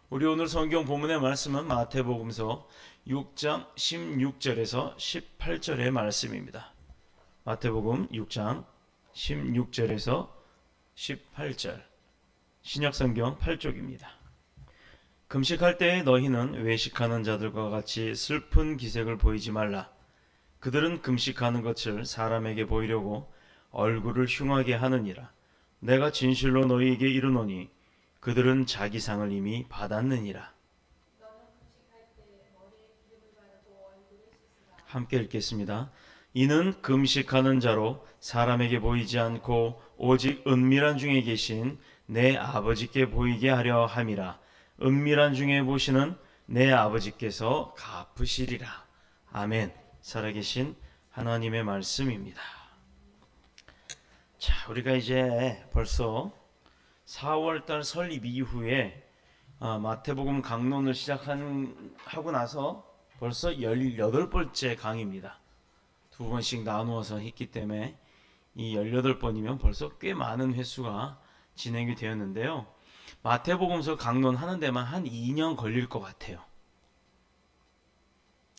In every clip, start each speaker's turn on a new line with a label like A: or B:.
A: 우리 오늘 성경 본문의 말씀은 마태복음서 6장 16절에서 18절의 말씀입니다. 마태복음 6장 16절에서 18절, 신약성경 8쪽입니다. 금식할 때에 너희는 외식하는 자들과 같이 슬픈 기색을 보이지 말라. 그들은 금식하는 것을 사람에게 보이려고 얼굴을 흉하게 하느니라. 내가 진실로 너희에게 이르노니 그들은 자기 상을 이미 받았느니라. 함께 읽겠습니다. 이는 금식하는 자로 사람에게 보이지 않고 오직 은밀한 중에 계신 내 아버지께 보이게 하려 함이라. 은밀한 중에 보시는 내 아버지께서 갚으시리라. 아멘. 살아계신 하나님의 말씀입니다. 자, 우리가 이제 벌써 4월달 설립 이후에 마태복음 강론을 하고 나서 벌써 18번째 강의입니다. 두 번씩 나누어서 했기 때문에 이 18번이면 벌써 꽤 많은 횟수가 진행이 되었는데요. 마태복음서 강론하는 데만 한 2년 걸릴 것 같아요.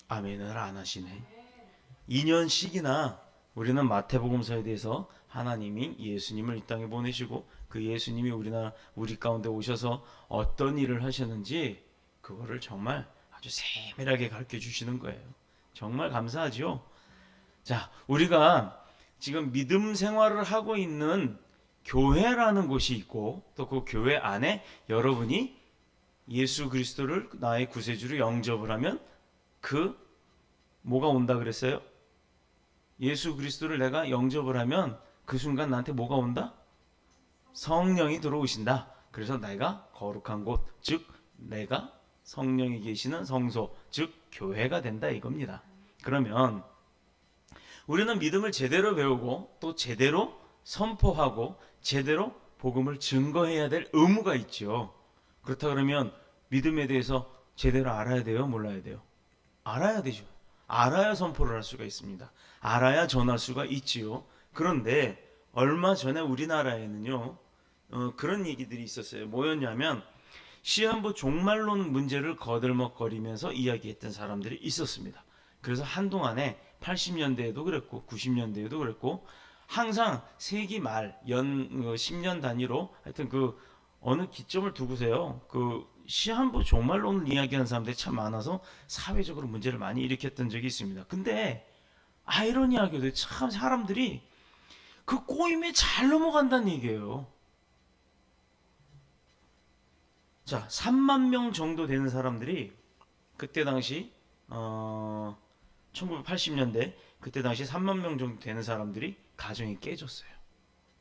A: 아멘을 안 하시네. 2년씩이나 우리는 마태복음서에 대해서 하나님이 예수님을 이 땅에 보내시고 그 예수님이 우리 가운데 오셔서 어떤 일을 하셨는지 그거를 정말 아주 세밀하게 가르쳐 주시는 거예요. 정말 감사하죠. 자, 우리가 지금 믿음 생활을 하고 있는 교회라는 곳이 있고 또 그 교회 안에 여러분이 예수 그리스도를 나의 구세주로 영접을 하면 그 뭐가 온다 그랬어요? 예수 그리스도를 내가 영접을 하면 그 순간 나한테 뭐가 온다? 성령이 들어오신다. 그래서 내가 거룩한 곳, 즉 내가 성령이 계시는 성소, 즉 교회가 된다 이겁니다. 그러면 우리는 믿음을 제대로 배우고 또 제대로 선포하고 제대로 복음을 증거해야 될 의무가 있죠. 그렇다 그러면 믿음에 대해서 제대로 알아야 돼요? 몰라야 돼요? 알아야 되죠. 알아야 선포를 할 수가 있습니다. 알아야 전할 수가 있지요. 그런데 얼마 전에 우리나라에는요 그런 얘기들이 있었어요. 뭐였냐면 시한부 종말론 문제를 거들먹거리면서 이야기했던 사람들이 있었습니다. 그래서 한동안에 80년대에도 그랬고 90년대에도 그랬고 항상 세기 말 10년 단위로 하여튼 그 어느 기점을 두고서요 그 시한부 종말론을 이야기하는 사람들이 참 많아서 사회적으로 문제를 많이 일으켰던 적이 있습니다. 근데 아이러니하게도 참 사람들이 그 꼬임에 잘 넘어간다는 얘기예요. 자, 3만 명 정도 되는 사람들이 그때 당시 1980년대 그때 당시 3만 명 정도 되는 사람들이 가정이 깨졌어요.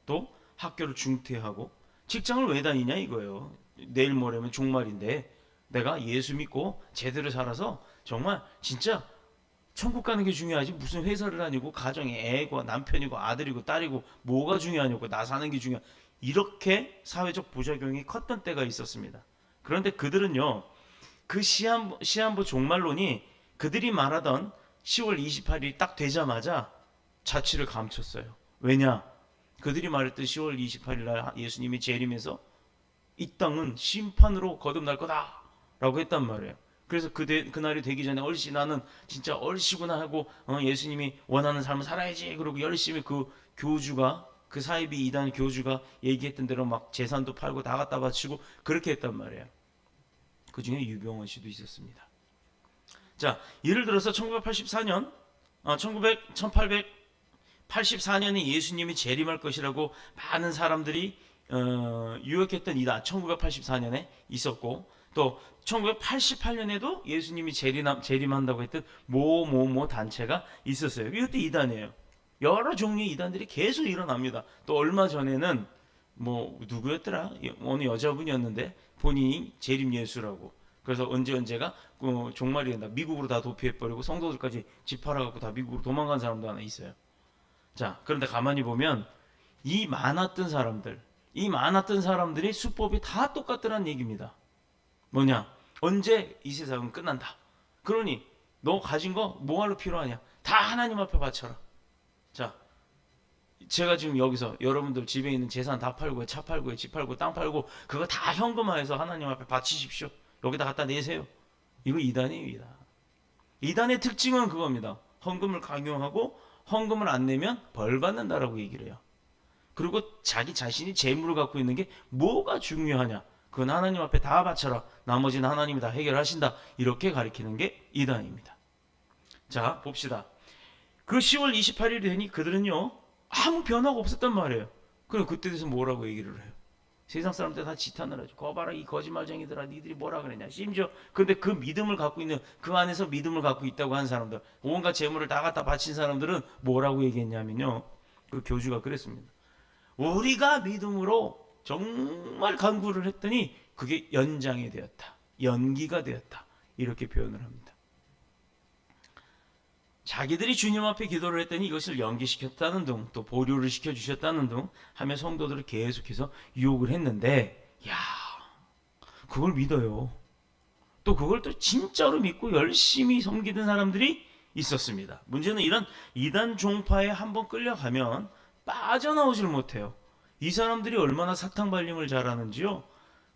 A: 또 학교를 중퇴하고 직장을 왜 다니냐 이거예요. 내일 모레면 종말인데 내가 예수 믿고 제대로 살아서 정말 진짜 천국 가는 게 중요하지 무슨 회사를 다니고 가정에 애고 남편이고 아들이고 딸이고 뭐가 중요하냐고 나 사는 게 중요하 이렇게 사회적 부작용이 컸던 때가 있었습니다. 그런데 그들은요 그 시한부 종말론이 그들이 말하던 10월 28일이 딱 되자마자 자취를 감췄어요. 왜냐? 그들이 말했던 10월 28일 날 예수님이 재림해서 이 땅은 심판으로 거듭날 거다 라고 했단 말이에요. 그래서 그날이 되기 전에 얼씨 나는 진짜 얼씨구나 하고 예수님이 원하는 삶을 살아야지 그러고 열심히 그 교주가 그 사이비 이단 교주가 얘기했던 대로 막 재산도 팔고 다 갖다 바치고 그렇게 했단 말이에요. 그 중에 유병원 씨도 있었습니다. 자, 예를 들어서 1884년에 예수님이 재림할 것이라고 많은 사람들이 유혹했던 이다 1984년에 있었고 또 1988년에도 예수님이 재림한다고 했던 모 단체가 있었어요. 이것도 이단이에요. 여러 종류의 이단들이 계속 일어납니다. 또 얼마 전에는 뭐 누구였더라? 어느 여자분이었는데 본인이 재림 예수라고 그래서 언제가 종말이 된다. 미국으로 다 도피해버리고 성도들까지 집 팔아갖고 다 미국으로 도망간 사람도 하나 있어요. 자, 그런데 가만히 보면 이 많았던 사람들이 수법이 다 똑같더란 얘기입니다. 뭐냐? 언제 이 세상은 끝난다. 그러니 너 가진 거 뭐하러 필요하냐? 다 하나님 앞에 바쳐라. 자, 제가 지금 여기서 여러분들 집에 있는 재산 다 팔고 차 팔고 집 팔고 땅 팔고 그거 다 현금화해서 하나님 앞에 바치십시오. 여기다 갖다 내세요. 이거 이단이에요, 이단. 이단의 특징은 그겁니다. 헌금을 강요하고 헌금을 안 내면 벌 받는다라고 얘기를 해요. 그리고 자기 자신이 재물을 갖고 있는 게 뭐가 중요하냐. 그건 하나님 앞에 다 바쳐라. 나머지는 하나님이 다 해결하신다. 이렇게 가리키는 게 이단입니다. 자, 봅시다. 그 10월 28일이 되니 그들은요, 아무 변화가 없었단 말이에요. 그럼 그때 돼서 뭐라고 얘기를 해요? 세상 사람들 다 지탄을 하죠. 거봐라 이 거짓말쟁이들아, 니들이 뭐라 그랬냐. 심지어 근데 그 믿음을 갖고 있는, 그 안에서 믿음을 갖고 있다고 하는 사람들, 온갖 재물을 다 갖다 바친 사람들은 뭐라고 얘기했냐면요, 그 교주가 그랬습니다. 우리가 믿음으로 정말 간구를 했더니 그게 연장이 되었다, 연기가 되었다, 이렇게 표현을 합니다. 자기들이 주님 앞에 기도를 했더니 이것을 연기시켰다는 등, 또 보류를 시켜주셨다는 등 하며 성도들을 계속해서 유혹을 했는데, 야, 그걸 믿어요. 또 그걸 또 진짜로 믿고 열심히 섬기던 사람들이 있었습니다. 문제는 이런 이단 종파에 한번 끌려가면 빠져나오질 못해요. 이 사람들이 얼마나 사탕 발림을 잘하는지요.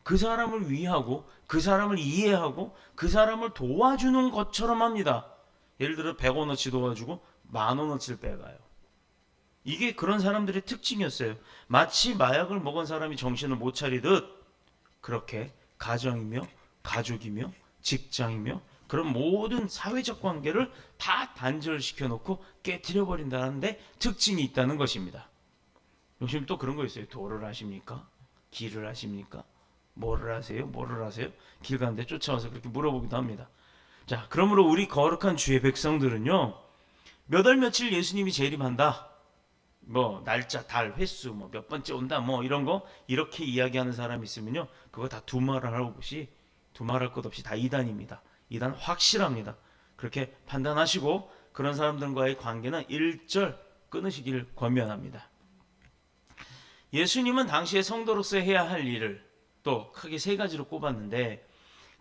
A: 그 사람을 위하고 그 사람을 이해하고 그 사람을 도와주는 것처럼 합니다. 예를 들어 100원어치 도와주고 10,000원어치를 빼가요. 이게 그런 사람들의 특징이었어요. 마치 마약을 먹은 사람이 정신을 못 차리듯 그렇게 가정이며 가족이며 직장이며 그런 모든 사회적 관계를 다 단절시켜 놓고 깨트려 버린다는데 특징이 있다는 것입니다. 요즘 또 그런 거 있어요. 도를 아십니까? 길을 아십니까? 뭐를 아세요? 뭐를 아세요? 길 가는데 쫓아와서 그렇게 물어보기도 합니다. 자, 그러므로 우리 거룩한 주의 백성들은요, 몇 월 며칠 예수님이 재림한다, 뭐 날짜, 달, 횟수, 뭐 몇 번째 온다, 뭐 이런 거 이렇게 이야기하는 사람이 있으면요, 그거 다 두말할 것 없이 다 이단입니다. 이단 확실합니다. 그렇게 판단하시고 그런 사람들과의 관계는 일절 끊으시길 권면합니다. 예수님은 당시에 성도로서 해야 할 일을 또 크게 세 가지로 꼽았는데,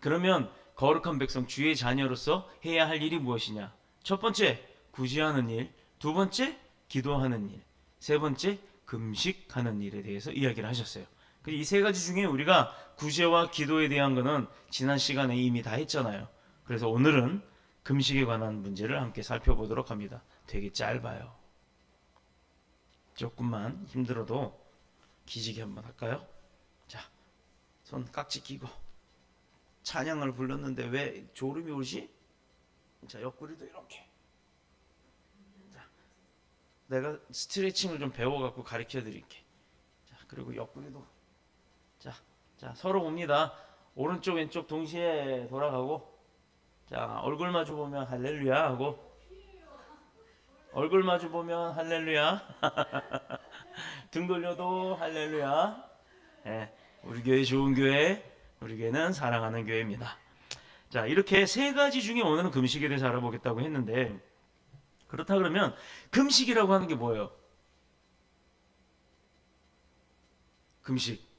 A: 그러면 거룩한 백성 주의 자녀로서 해야 할 일이 무엇이냐? 첫 번째, 구제하는 일. 두 번째, 기도하는 일. 세 번째, 금식하는 일에 대해서 이야기를 하셨어요. 이 세 가지 중에 우리가 구제와 기도에 대한 거는 지난 시간에 이미 다 했잖아요. 그래서 오늘은 금식에 관한 문제를 함께 살펴보도록 합니다. 되게 짧아요. 조금만 힘들어도 기지개 한번 할까요? 자, 손 깍지 끼고 찬양을 불렀는데 왜 졸음이 오지? 자, 옆구리도 이렇게. 자, 내가 스트레칭을 좀 배워갖고 가르쳐 드릴게. 자, 그리고 옆구리도. 자, 서로 봅니다. 오른쪽 왼쪽 동시에 돌아가고, 자, 얼굴 마주 보면 할렐루야 하고, 얼굴 마주 보면 할렐루야. 등 돌려도 할렐루야. 네, 우리 교회 좋은 교회, 우리 교회는 사랑하는 교회입니다. 자, 이렇게 세 가지 중에 오늘은 금식에 대해서 알아보겠다고 했는데, 그렇다 그러면 금식이라고 하는 게 뭐예요? 금식.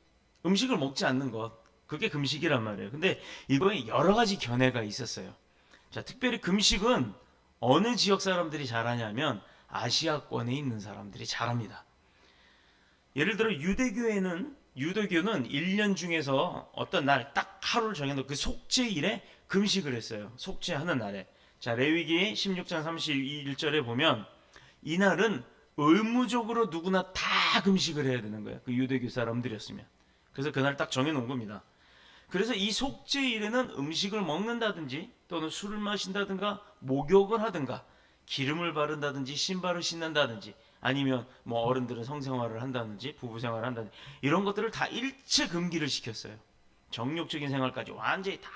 A: 음식을 먹지 않는 것. 그게 금식이란 말이에요. 근데 이거에 여러 가지 견해가 있었어요. 자, 특별히 금식은 어느 지역 사람들이 잘하냐면 아시아권에 있는 사람들이 잘합니다. 예를 들어 유대교는 1년 중에서 어떤 날 딱 하루를 정해놓고 그 속죄일에 금식을 했어요. 속죄하는 날에. 자, 레위기 16장 31절에 보면 이날은 의무적으로 누구나 다 금식을 해야 되는 거예요. 그 유대교 사람들이었으면. 그래서 그날 딱 정해놓은 겁니다. 그래서 이 속죄일에는 음식을 먹는다든지 또는 술을 마신다든가 목욕을 하든가 기름을 바른다든지 신발을 신는다든지 아니면 뭐 어른들은 성생활을 한다든지 부부생활을 한다든지 이런 것들을 다 일체 금기를 시켰어요. 정욕적인 생활까지 완전히 다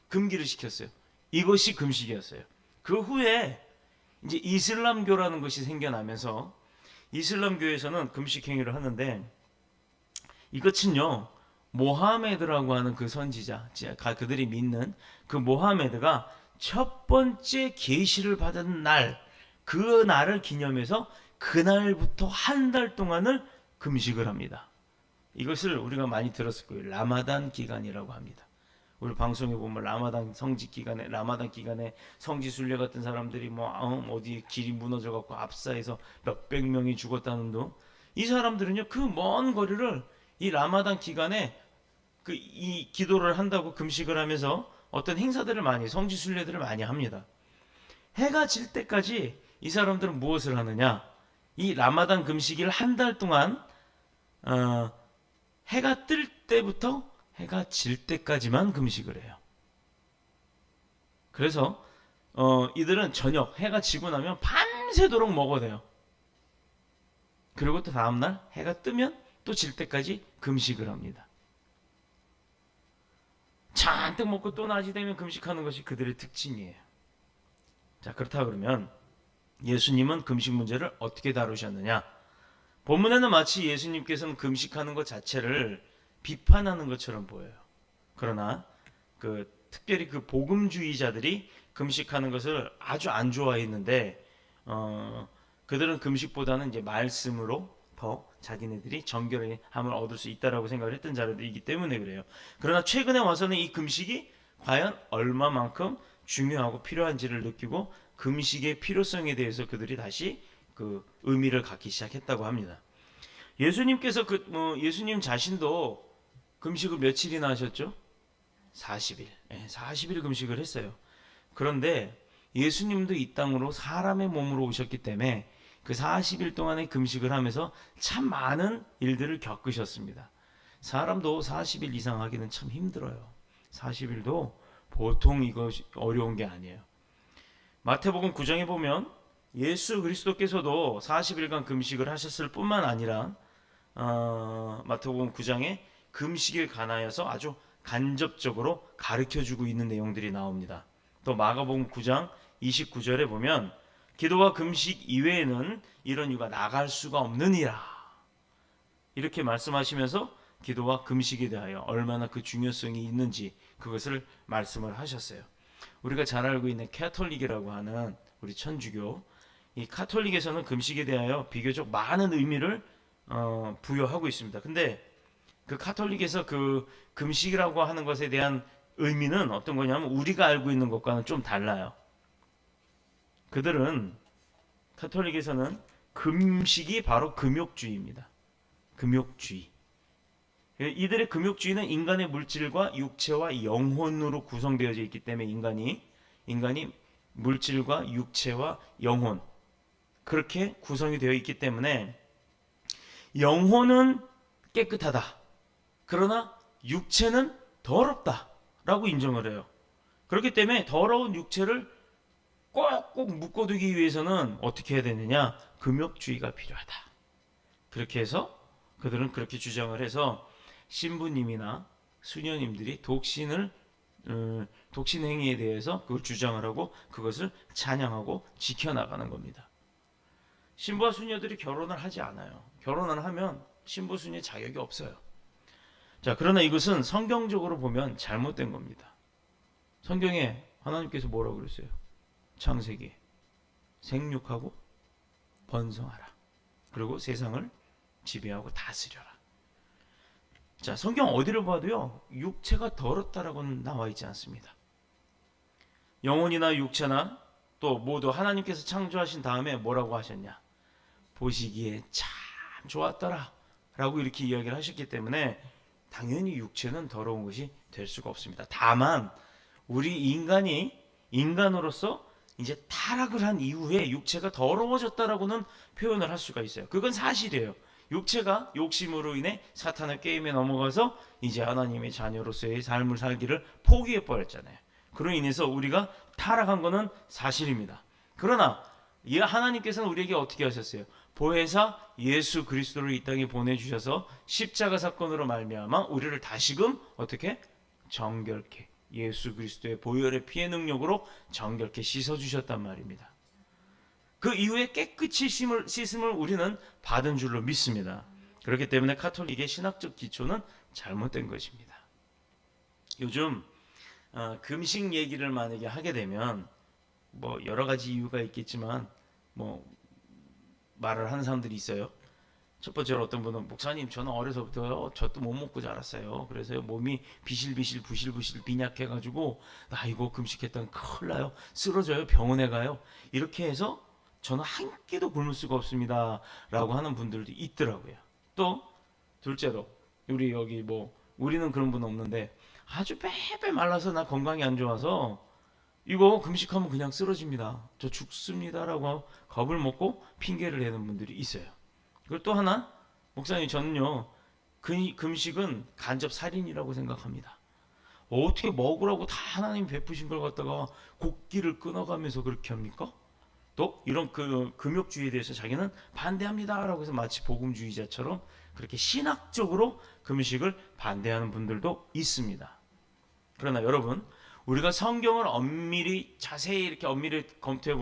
A: 금기를 시켰어요. 이것이 금식이었어요. 그 후에 이제 이슬람교라는 것이 생겨나면서 이슬람교에서는 금식 행위를 하는데, 이것은요 모하메드라고 하는 그 선지자, 그들이 믿는 그 모하메드가 첫 번째 계시를 받은 날, 그 날을 기념해서 그날부터 한 달 동안을 금식을 합니다. 이것을 우리가 많이 들었을 거예요. 라마단 기간이라고 합니다. 우리 방송에 보면 라마단 기간에 성지순례 같은 사람들이 어디 길이 무너져 갖고 압사해서 몇백 명이 죽었다는 등, 이 사람들은요 그 먼 거리를 이 라마단 기간에 이 기도를 한다고 금식을 하면서 어떤 행사들을 많이, 성지 순례들을 많이 합니다. 해가 질 때까지 이 사람들은 무엇을 하느냐? 이 라마단 금식일 한 달 동안 어, 해가 뜰 때부터 해가 질 때까지만 금식을 해요. 그래서 이들은 저녁 해가 지고 나면 밤새도록 먹어대요. 그리고 또 다음날 해가 뜨면 또 질 때까지 금식을 합니다. 잔뜩 먹고 또 낮이 되면 금식하는 것이 그들의 특징이에요. 자, 그렇다 그러면 예수님은 금식 문제를 어떻게 다루셨느냐? 본문에는 마치 예수님께서는 금식하는 것 자체를 비판하는 것처럼 보여요. 그러나 특별히 그 복음주의자들이 금식하는 것을 아주 안 좋아했는데 그들은 금식보다는 이제 말씀으로 더 자기네들이 정결함을 얻을 수 있다라고 생각을 했던 자들이기 때문에 그래요. 그러나 최근에 와서는 이 금식이 과연 얼마만큼 중요하고 필요한지를 느끼고 금식의 필요성에 대해서 그들이 다시 그 의미를 갖기 시작했다고 합니다. 예수님께서 예수님 자신도 금식을 며칠이나 하셨죠? 40일. 40일 금식을 했어요. 그런데 예수님도 이 땅으로 사람의 몸으로 오셨기 때문에 그 40일 동안의 금식을 하면서 참 많은 일들을 겪으셨습니다. 사람도 40일 이상 하기는 참 힘들어요. 40일도 보통 이것이 어려운 게 아니에요. 마태복음 9장에 보면 예수 그리스도께서도 40일간 금식을 하셨을 뿐만 아니라 마태복음 9장에 금식에 관하여서 아주 간접적으로 가르쳐주고 있는 내용들이 나옵니다. 또 마가복음 9장 29절에 보면 기도와 금식 이외에는 이런 이유가 나갈 수가 없느니라 이렇게 말씀하시면서 기도와 금식에 대하여 얼마나 그 중요성이 있는지 그것을 말씀을 하셨어요. 우리가 잘 알고 있는 캐톨릭이라고 하는 우리 천주교, 이 카톨릭에서는 금식에 대하여 비교적 많은 의미를 부여하고 있습니다. 근데 그 카톨릭에서 그 금식이라고 하는 것에 대한 의미는 어떤 거냐면 우리가 알고 있는 것과는 좀 달라요. 그들은 카톨릭에서는 금식이 바로 금욕주의입니다. 금욕주의. 이들의 금욕주의는 인간의 물질과 육체와 영혼으로 구성되어져 있기 때문에 인간이 물질과 육체와 영혼 그렇게 구성이 되어 있기 때문에 영혼은 깨끗하다. 그러나 육체는 더럽다라고 인정을 해요. 그렇기 때문에 더러운 육체를 꼭꼭 묶어두기 위해서는 어떻게 해야 되느냐? 금욕주의가 필요하다. 그렇게 해서 그들은 그렇게 주장을 해서 신부님이나 수녀님들이 독신 행위에 대해서 그걸 주장을 하고 그것을 찬양하고 지켜나가는 겁니다. 신부와 수녀들이 결혼을 하지 않아요. 결혼을 하면 신부 수녀 자격이 없어요. 자, 그러나 이것은 성경적으로 보면 잘못된 겁니다. 성경에 하나님께서 뭐라고 그랬어요? 창세기 생육하고 번성하라. 그리고 세상을 지배하고 다스려라. 자, 성경 어디를 봐도요 육체가 더럽다라고는 나와 있지 않습니다. 영혼이나 육체나 또 모두 하나님께서 창조하신 다음에 뭐라고 하셨냐? 보시기에 참 좋았더라 라고 이렇게 이야기를 하셨기 때문에 당연히 육체는 더러운 것이 될 수가 없습니다. 다만 우리 인간으로서 이제 타락을 한 이후에 육체가 더러워졌다라고는 표현을 할 수가 있어요. 그건 사실이에요. 육체가 욕심으로 인해 사탄의 게임에 넘어가서 이제 하나님의 자녀로서의 삶을 살기를 포기해 버렸잖아요. 그로 인해서 우리가 타락한 것은 사실입니다. 그러나 하나님께서는 우리에게 어떻게 하셨어요? 보혜사 예수 그리스도를 이 땅에 보내주셔서 십자가 사건으로 말미암아 우리를 다시금 어떻게? 정결케 예수 그리스도의 보혈의 피의 능력으로 정결케 씻어주셨단 말입니다. 그 이후에 깨끗이 씻음을 우리는 받은 줄로 믿습니다. 그렇기 때문에 카톨릭의 신학적 기초는 잘못된 것입니다. 요즘 금식 얘기를 만약에 하게 되면 뭐 여러 가지 이유가 있겠지만 뭐 말을 하는 사람들이 있어요. 첫 번째로 어떤 분은 목사님 저는 어려서부터 젖도 못 먹고 자랐어요. 그래서 몸이 비실비실 부실부실 빈약해가지고 나 이거 금식했다면 큰일 나요. 쓰러져요. 병원에 가요. 이렇게 해서 저는 한 끼도 굶을 수가 없습니다 라고 하는 분들도 있더라고요. 또 둘째로 우리 여기 우리는 그런 분 없는데 아주 빼빼 말라서 나 건강이 안 좋아서 이거 금식하면 그냥 쓰러집니다. 저 죽습니다라고 겁을 먹고 핑계를 대는 분들이 있어요. 그리고 또 하나, 목사님 저는요, 금식은 간접 살인이라고 생각합니다. 어떻게 먹으라고 다 하나님 베푸신 걸 갖다가 곡기를 끊어가면서 그렇게 합니까? 또 이런 그 금욕주의에 대해서 자기는 반대합니다라고 해서 마치 복음주의자처럼 그렇게 신학적으로 금식을 반대하는 분들도 있습니다. 그러나 여러분, 우리가 성경을 엄밀히 자세히 이렇게 엄밀히 검토해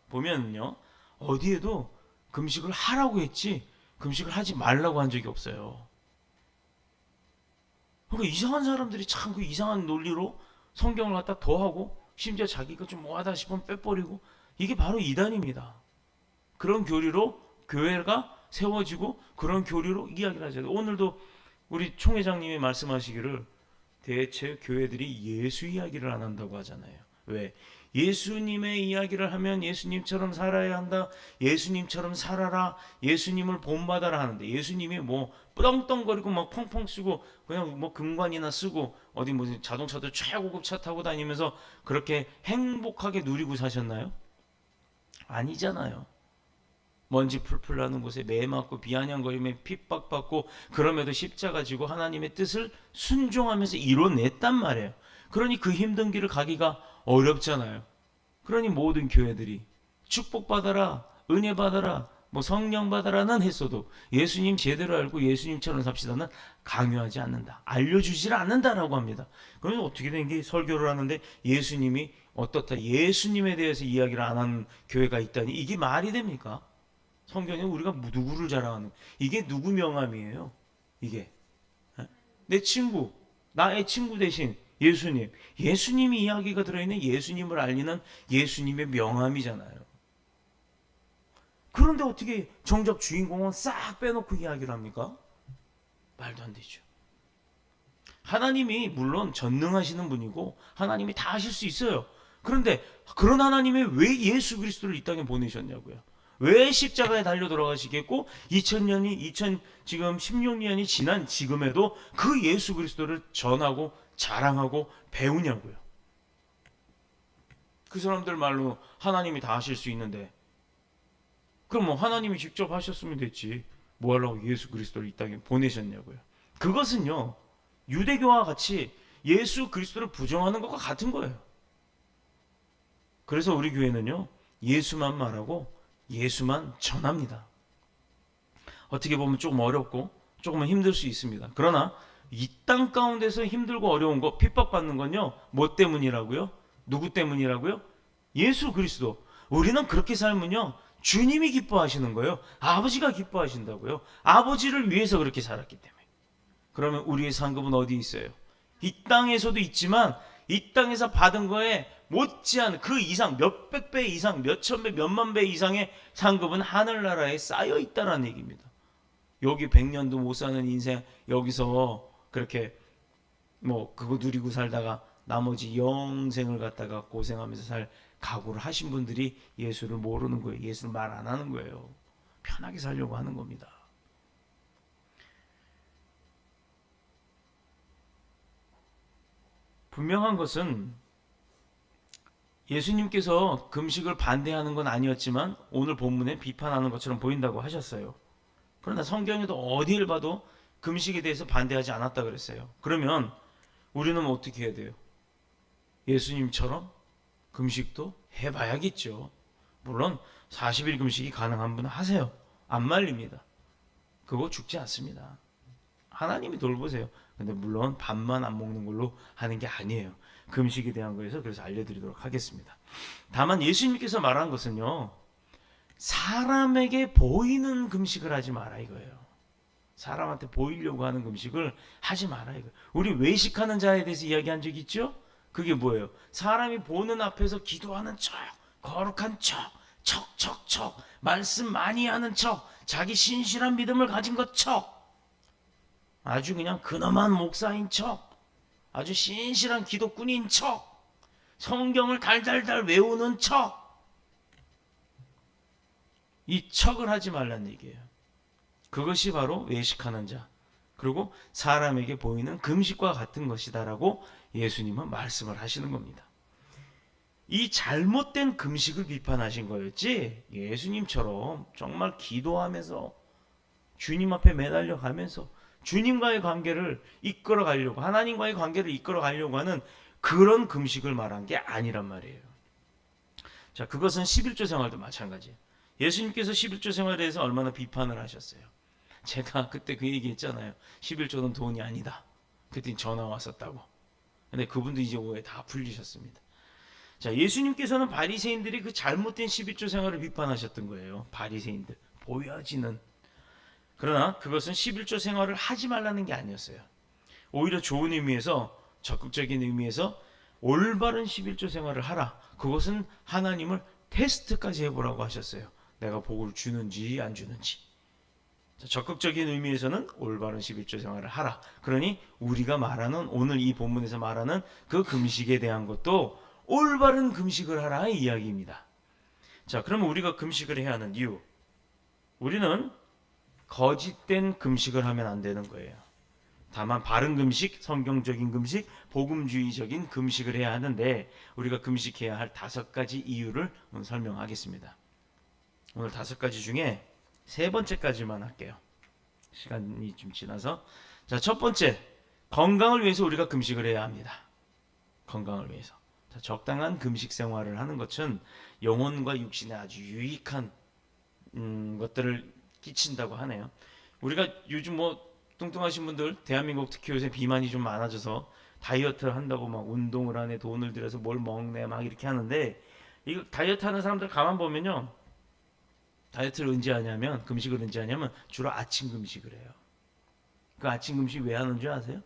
A: 보면요, 어디에도 금식을 하라고 했지 금식을 하지 말라고 한 적이 없어요. 그러니까 이상한 사람들이 참 그 이상한 논리로 성경을 갖다 더하고 심지어 자기가 좀 뭐하다 싶으면 빼버리고, 이게 바로 이단입니다. 그런 교리로 교회가 세워지고 그런 교리로 이야기를 하잖아요. 오늘도 우리 총회장님이 말씀하시기를 대체 교회들이 예수 이야기를 안 한다고 하잖아요. 왜? 예수님의 이야기를 하면 예수님처럼 살아야 한다, 예수님처럼 살아라, 예수님을 본받아라 하는데 예수님이 뭐 뿌덩덩거리고 막 펑펑 쓰고 그냥 뭐 금관이나 쓰고 어디 무슨 자동차도 최고급 차 타고 다니면서 그렇게 행복하게 누리고 사셨나요? 아니잖아요. 먼지 풀풀 나는 곳에 매 맞고 비아냥거리며 핍박받고 그럼에도 십자가 지고 하나님의 뜻을 순종하면서 이뤄냈단 말이에요. 그러니 그 힘든 길을 가기가 어렵잖아요. 그러니 모든 교회들이 축복받아라, 은혜 받아라, 뭐 성령 받아라는 했어도 예수님 제대로 알고 예수님처럼 삽시다는 강요하지 않는다, 알려주질 않는다라고 합니다. 그래서 어떻게 된 게 설교를 하는데 예수님이 어떻다, 예수님에 대해서 이야기를 안 하는 교회가 있다니 이게 말이 됩니까? 성경에 우리가 누구를 자랑하는, 이게 누구 명함이에요? 이게 내 친구, 나의 친구 대신 예수님, 예수님이 이야기가 들어있는 예수님을 알리는 예수님의 명함이잖아요. 그런데 어떻게 정작 주인공은 싹 빼놓고 이야기를 합니까? 말도 안 되죠. 하나님이 물론 전능하시는 분이고 하나님이 다 하실 수 있어요. 그런데 그런 하나님이 왜 예수 그리스도를 이 땅에 보내셨냐고요. 왜 십자가에 달려 돌아가시겠고 2000년이 지금 16년이 지난 지금에도 그 예수 그리스도를 전하고 자랑하고 배우냐고요. 그 사람들 말로 하나님이 다 하실 수 있는데 그럼 뭐 하나님이 직접 하셨으면 됐지 뭐 하려고 예수 그리스도를 이 땅에 보내셨냐고요. 그것은요, 유대교와 같이 예수 그리스도를 부정하는 것과 같은 거예요. 그래서 우리 교회는요, 예수만 말하고 예수만 전합니다. 어떻게 보면 조금 어렵고 조금은 힘들 수 있습니다. 그러나 이 땅 가운데서 힘들고 어려운 거, 핍박받는 건요, 뭐 때문이라고요? 누구 때문이라고요? 예수 그리스도. 우리는 그렇게 살면요, 주님이 기뻐하시는 거예요. 아버지가 기뻐하신다고요. 아버지를 위해서 그렇게 살았기 때문에. 그러면 우리의 상급은 어디 있어요? 이 땅에서도 있지만 이 땅에서 받은 거에 못지않은 그 이상, 몇백 배 이상, 몇천 배, 몇만 배 이상의 상급은 하늘나라에 쌓여 있다는 얘기입니다. 여기 100년도 못 사는 인생 여기서 그렇게 뭐 그거 누리고 살다가 나머지 영생을 갖다가 고생하면서 살 각오를 하신 분들이 예수를 모르는 거예요. 예수를 말 안 하는 거예요. 편하게 살려고 하는 겁니다. 분명한 것은 예수님께서 금식을 반대하는 건 아니었지만 오늘 본문에 비판하는 것처럼 보인다고 하셨어요. 그러나 성경에도 어디를 봐도 금식에 대해서 반대하지 않았다 그랬어요. 그러면 우리는 어떻게 해야 돼요? 예수님처럼 금식도 해봐야겠죠. 물론 40일 금식이 가능한 분은 하세요. 안 말립니다. 그거 죽지 않습니다. 하나님이 돌보세요. 근데 물론 밥만 안 먹는 걸로 하는 게 아니에요. 금식에 대한 거에서 그래서 알려드리도록 하겠습니다. 다만 예수님께서 말한 것은요, 사람에게 보이는 금식을 하지 마라 이거예요. 사람한테 보이려고 하는 금식을 하지 마라 이거예요. 우리 외식하는 자에 대해서 이야기한 적 있죠? 그게 뭐예요? 사람이 보는 앞에서 기도하는 척, 거룩한 척, 척, 말씀 많이 하는 척, 자기 신실한 믿음을 가진 것 척, 아주 그냥 근엄한 목사인 척, 아주 신실한 기독군인 척, 성경을 달달달 외우는 척, 이 척을 하지 말란 얘기예요. 그것이 바로 외식하는 자, 그리고 사람에게 보이는 금식과 같은 것이다라고 예수님은 말씀을 하시는 겁니다. 이 잘못된 금식을 비판하신 거였지 예수님처럼 정말 기도하면서 주님 앞에 매달려 가면서 주님과의 관계를 이끌어 가려고, 하나님과의 관계를 이끌어 가려고 하는 그런 금식을 말한 게 아니란 말이에요. 자, 그것은 11조 생활도 마찬가지예요. 예수님께서 11조 생활에 대해서 얼마나 비판을 하셨어요. 제가 그때 그 얘기 했잖아요. 11조는 돈이 아니다. 그랬더니 전화 왔었다고. 근데 그분도 이제 오해 다 풀리셨습니다. 자, 예수님께서는 바리새인들이 그 잘못된 11조 생활을 비판하셨던 거예요. 바리새인들 보여지는. 그러나 그것은 11조 생활을 하지 말라는 게 아니었어요. 오히려 좋은 의미에서, 적극적인 의미에서 올바른 11조 생활을 하라. 그것은 하나님을 테스트까지 해보라고 하셨어요. 내가 복을 주는지 안 주는지. 적극적인 의미에서는 올바른 11조 생활을 하라. 그러니 우리가 말하는, 오늘 이 본문에서 말하는 그 금식에 대한 것도 올바른 금식을 하라 이 이야기입니다. 자, 그러면 우리가 금식을 해야 하는 이유, 우리는 거짓된 금식을 하면 안 되는 거예요. 다만 바른 금식, 성경적인 금식, 복음주의적인 금식을 해야 하는데, 우리가 금식해야 할 5가지 이유를 오늘 설명하겠습니다. 오늘 5가지 중에 3번째까지만 할게요. 시간이 좀 지나서. 자, 첫 번째, 건강을 위해서 우리가 금식을 해야 합니다. 건강을 위해서. 자, 적당한 금식 생활을 하는 것은 영혼과 육신에 아주 유익한 것들을 끼친다고 하네요. 우리가 요즘 뭐 뚱뚱하신 분들, 대한민국 특히 요새 비만이 좀 많아져서 다이어트를 한다고 막 운동을 하네, 돈을 들여서 뭘 먹네 막 이렇게 하는데, 이거 다이어트 하는 사람들 가만 보면요, 다이어트를 언제 하냐면, 금식을 언제 하냐면 주로 아침 금식을 해요. 그 아침 금식 왜 하는 줄 아세요?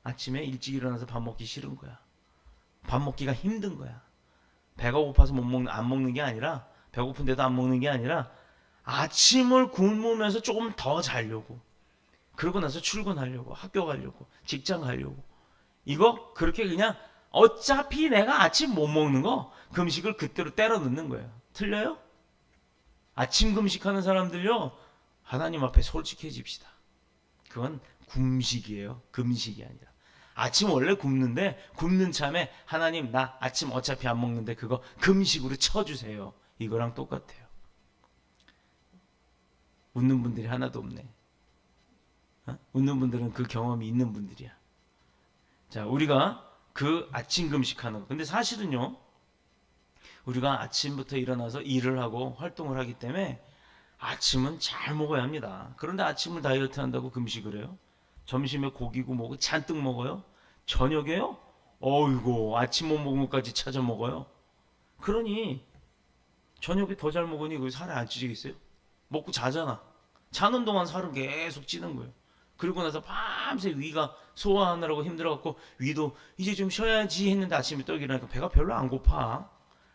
A: 아침에 일찍 일어나서 밥 먹기 싫은 거야. 밥 먹기가 힘든 거야. 배가 고파서 안 먹는 게 아니라, 배고픈데도 안 먹는 게 아니라 아침을 굶으면서 조금 더 자려고, 그러고 나서 출근하려고, 학교 가려고, 직장 가려고. 이거 그렇게 그냥 어차피 내가 아침 못 먹는 거 금식을 그때로 때려 넣는 거예요. 틀려요? 아침 금식하는 사람들요, 하나님 앞에 솔직해집시다. 그건 금식이에요. 금식이 아니라. 아침 원래 굶는데, 굶는 참에 하나님 나 아침 어차피 안 먹는데 그거 금식으로 쳐주세요. 이거랑 똑같아요. 웃는 분들이 하나도 없네. 웃는 분들은 그 경험이 있는 분들이야. 자, 우리가 그 아침 금식하는 거. 근데 사실은요, 우리가 아침부터 일어나서 일을 하고 활동을 하기 때문에 아침은 잘 먹어야 합니다. 그런데 아침을 다이어트 한다고 금식을 해요? 점심에 고기고 뭐고 잔뜩 먹어요? 저녁에요? 어이고, 아침 못 먹은 것까지 찾아 먹어요? 그러니 저녁에 더 잘 먹으니 그 살이 안 찌겠어요? 먹고 자잖아. 자는 동안 살은 계속 찌는 거예요. 그리고 나서 밤새 위가 소화하느라고 힘들어갖고 위도 이제 좀 쉬어야지 했는데 아침에 또 일어나니까 배가 별로 안 고파.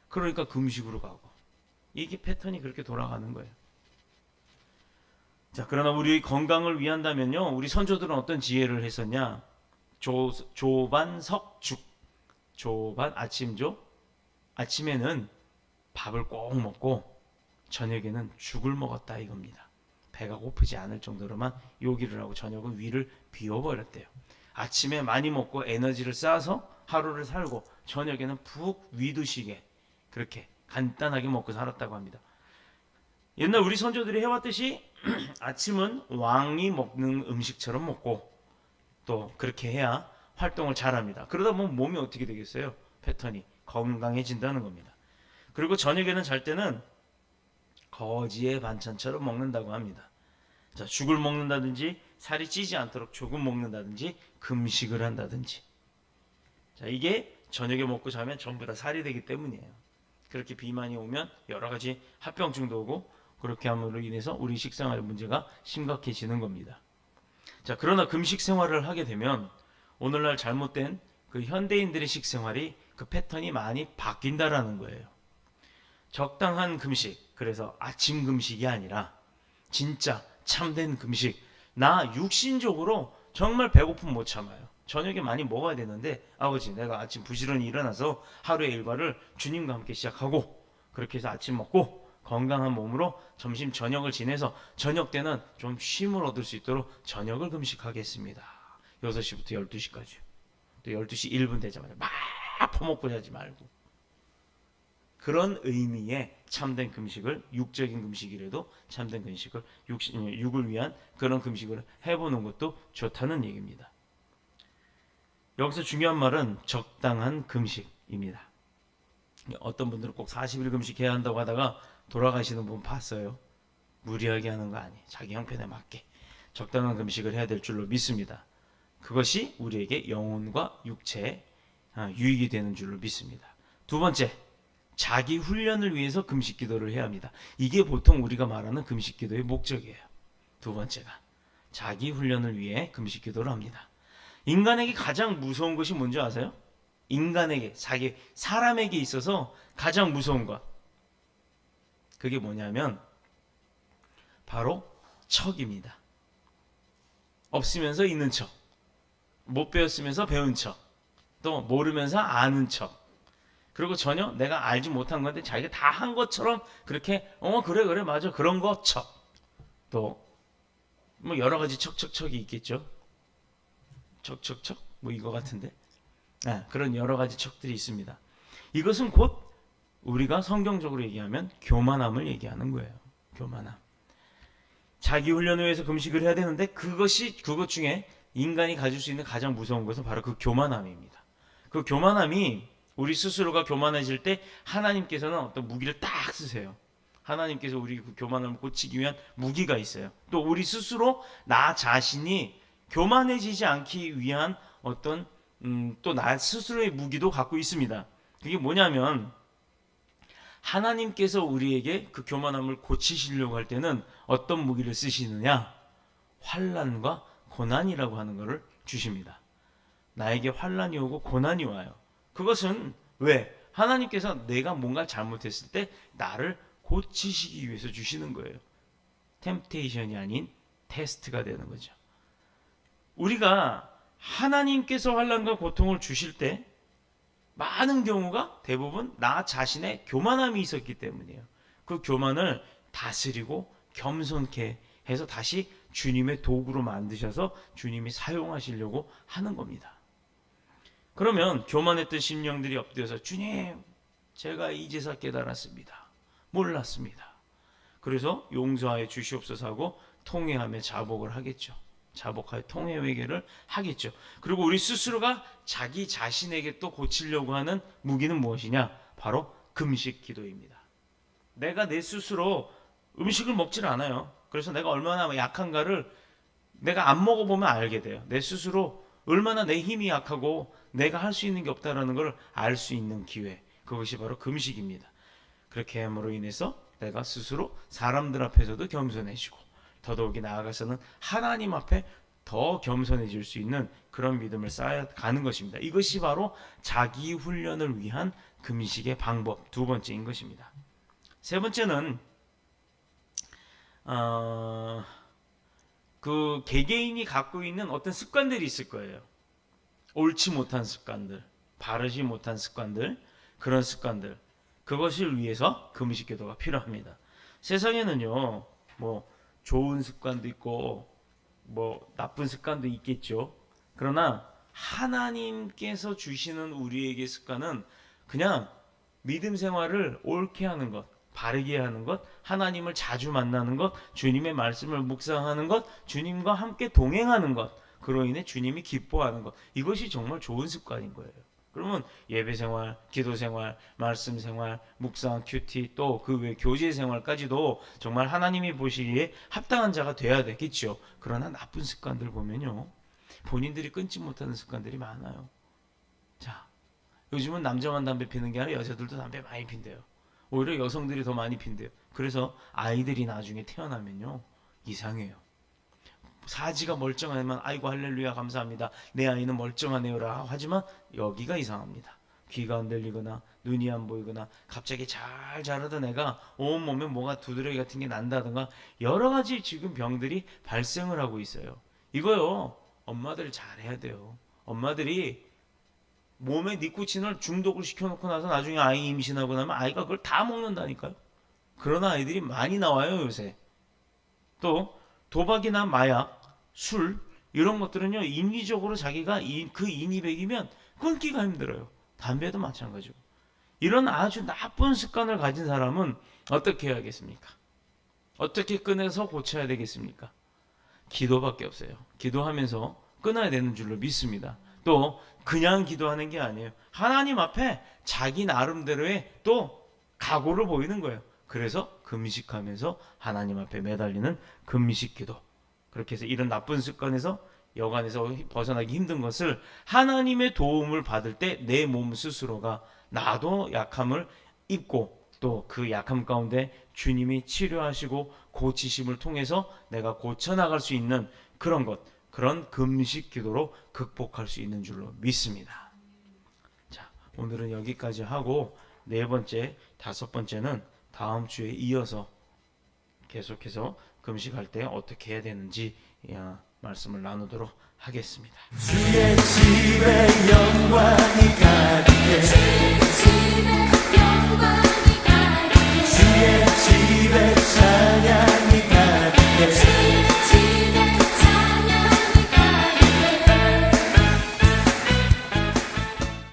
A: 그러니까 금식으로 가고. 이게 패턴이 그렇게 돌아가는 거예요. 자, 그러나 우리 건강을 위한다면요, 우리 선조들은 어떤 지혜를 했었냐? 조반석죽. 조반, 아침조. 아침에는 밥을 꼭 먹고 저녁에는 죽을 먹었다 이겁니다. 배가 고프지 않을 정도로만 요기를 하고 저녁은 위를 비워버렸대요. 아침에 많이 먹고 에너지를 쌓아서 하루를 살고, 저녁에는 푹 위도 쉬게 그렇게 간단하게 먹고 살았다고 합니다. 옛날 우리 선조들이 해왔듯이 아침은 왕이 먹는 음식처럼 먹고, 또 그렇게 해야 활동을 잘합니다. 그러다 보면 몸이 어떻게 되겠어요? 패턴이 건강해진다는 겁니다. 그리고 저녁에는 잘 때는 거지의 반찬처럼 먹는다고 합니다. 자, 죽을 먹는다든지, 살이 찌지 않도록 조금 먹는다든지, 금식을 한다든지. 자, 이게 저녁에 먹고 자면 전부 다 살이 되기 때문이에요. 그렇게 비만이 오면 여러 가지 합병증도 오고, 그렇게 함으로 인해서 우리 식생활 문제가 심각해지는 겁니다. 자, 그러나 금식 생활을 하게 되면 오늘날 잘못된 그 현대인들의 식생활이, 그 패턴이 많이 바뀐다라는 거예요. 적당한 금식, 그래서 아침 금식이 아니라 진짜 참된 금식. 나 육신적으로 정말 배고픔 못 참아요. 저녁에 많이 먹어야 되는데, 아버지 내가 아침 부지런히 일어나서 하루의 일과를 주님과 함께 시작하고, 그렇게 해서 아침 먹고 건강한 몸으로 점심 저녁을 지내서 저녁 때는 좀 쉼을 얻을 수 있도록 저녁을 금식하겠습니다. 6시부터 12시까지. 또 12시 1분 되자마자 막 퍼먹고 자지 말고. 그런 의미의 참된 금식을, 육적인 금식이라도 참된 금식을, 육을 위한 그런 금식을 해보는 것도 좋다는 얘기입니다. 여기서 중요한 말은 적당한 금식입니다. 어떤 분들은 꼭 40일 금식해야 한다고 하다가 돌아가시는 분 봤어요. 무리하게 하는 거 아니에요. 자기 형편에 맞게 적당한 금식을 해야 될 줄로 믿습니다. 그것이 우리에게 영혼과 육체에 유익이 되는 줄로 믿습니다. 두 번째, 자기 훈련을 위해서 금식 기도를 해야 합니다. 이게 보통 우리가 말하는 금식 기도의 목적이에요. 두 번째가 자기 훈련을 위해 금식 기도를 합니다. 인간에게 가장 무서운 것이 뭔지 아세요? 인간에게, 사람에게 있어서 가장 무서운 것. 그게 뭐냐면 바로 척입니다. 없으면서 있는 척, 못 배웠으면서 배운 척, 또 모르면서 아는 척, 그리고 전혀 내가 알지 못한 건데 자기가 다 한 것처럼 그렇게 그래 맞아 그런 거 척. 또 뭐 여러 가지 척척척이 있겠죠. 척척척 뭐 이거 같은데 그런 여러 가지 척들이 있습니다. 이것은 곧 우리가 성경적으로 얘기하면 교만함을 얘기하는 거예요. 교만함. 자기 훈련을 위해서 금식을 해야 되는데 그것 중에 인간이 가질 수 있는 가장 무서운 것은 바로 그 교만함입니다. 그 교만함이 우리 스스로가 교만해질 때 하나님께서는 어떤 무기를 딱 쓰세요. 하나님께서 우리 그 교만함을 고치기 위한 무기가 있어요. 또 우리 스스로 나 자신이 교만해지지 않기 위한 어떤 또 나 스스로의 무기도 갖고 있습니다. 그게 뭐냐면 하나님께서 우리에게 그 교만함을 고치시려고 할 때는 어떤 무기를 쓰시느냐? 환난과 고난이라고 하는 것을 주십니다. 나에게 환난이 오고 고난이 와요. 그것은 왜? 하나님께서 내가 뭔가 잘못했을 때 나를 고치시기 위해서 주시는 거예요. 템테이션이 아닌 테스트가 되는 거죠. 우리가 하나님께서 환난과 고통을 주실 때 많은 경우가 대부분 나 자신의 교만함이 있었기 때문이에요. 그 교만을 다스리고 겸손케 해서 다시 주님의 도구로 만드셔서 주님이 사용하시려고 하는 겁니다. 그러면 교만했던 심령들이 엎드려서 주님, 제가 이제서 깨달았습니다. 몰랐습니다. 그래서 용서하여 주시옵소서 하고 통회하며 자복을 하겠죠. 자복하여 통회 회개를 하겠죠. 그리고 우리 스스로가 자기 자신에게 또 고치려고 하는 무기는 무엇이냐? 바로 금식 기도입니다. 내가 내 스스로 음식을 먹질 않아요. 그래서 내가 얼마나 약한가를 내가 안 먹어보면 알게 돼요. 내 스스로 얼마나 내 힘이 약하고 내가 할 수 있는 게 없다는 걸 알 수 있는 기회. 그것이 바로 금식입니다. 그렇게 함으로 인해서 내가 스스로 사람들 앞에서도 겸손해지고 더더욱이 나아가서는 하나님 앞에 더 겸손해질 수 있는 그런 믿음을 쌓아가는 것입니다. 이것이 바로 자기 훈련을 위한 금식의 방법 두 번째인 것입니다. 세 번째는 그 개개인이 갖고 있는 어떤 습관들이 있을 거예요. 옳지 못한 습관들, 바르지 못한 습관들, 그런 습관들, 그것을 위해서 금식 기도가 필요합니다. 세상에는요, 뭐 좋은 습관도 있고 뭐 나쁜 습관도 있겠죠. 그러나 하나님께서 주시는 우리에게 습관은 그냥 믿음 생활을 옳게 하는 것, 바르게 하는 것, 하나님을 자주 만나는 것, 주님의 말씀을 묵상하는 것, 주님과 함께 동행하는 것, 그로 인해 주님이 기뻐하는 것, 이것이 정말 좋은 습관인 거예요. 그러면 예배 생활, 기도 생활, 말씀 생활, 묵상, 큐티, 또 그 외 교제 생활까지도 정말 하나님이 보시기에 합당한 자가 돼야 되겠죠. 그러나 나쁜 습관들 보면요, 본인들이 끊지 못하는 습관들이 많아요. 자, 요즘은 남자만 담배 피는 게 아니라 여자들도 담배 많이 핀대요. 오히려 여성들이 더 많이 핀대요. 그래서 아이들이 나중에 태어나면요, 이상해요. 사지가 멀쩡하면 아이고 할렐루야 감사합니다. 내 아이는 멀쩡하네요라 하지만 여기가 이상합니다. 귀가 안 들리거나 눈이 안 보이거나 갑자기 잘 자라던 애가 온몸에 뭐가 두드러기 같은 게 난다든가 여러 가지 지금 병들이 발생을 하고 있어요. 이거요, 엄마들 잘해야 돼요. 엄마들이 몸에 니코틴을 중독을 시켜놓고 나서 나중에 아이 임신하고 나면 아이가 그걸 다 먹는다니까요. 그런 아이들이 많이 나와요, 요새. 또 도박이나 마약, 술 이런 것들은요, 인위적으로 자기가 그 인위백이면 끊기가 힘들어요. 담배도 마찬가지고. 이런 아주 나쁜 습관을 가진 사람은 어떻게 해야겠습니까? 어떻게 끊어서 고쳐야 되겠습니까? 기도밖에 없어요. 기도하면서 끊어야 되는 줄로 믿습니다. 또 그냥 기도하는 게 아니에요. 하나님 앞에 자기 나름대로의 또 각오를 보이는 거예요. 그래서 금식하면서 하나님 앞에 매달리는 금식 기도. 그렇게 해서 이런 나쁜 습관에서 여간에서 벗어나기 힘든 것을 하나님의 도움을 받을 때 내 몸 스스로가 나도 약함을 입고 또 그 약함 가운데 주님이 치료하시고 고치심을 통해서 내가 고쳐나갈 수 있는 그런 것, 그런 금식 기도로 극복할 수 있는 줄로 믿습니다. 자, 오늘은 여기까지 하고 네 번째, 다섯 번째는 다음 주에 이어서 계속해서 금식할 때 어떻게 해야 되는지 말씀을 나누도록 하겠습니다.
B: 주의 집에 영광이 가득해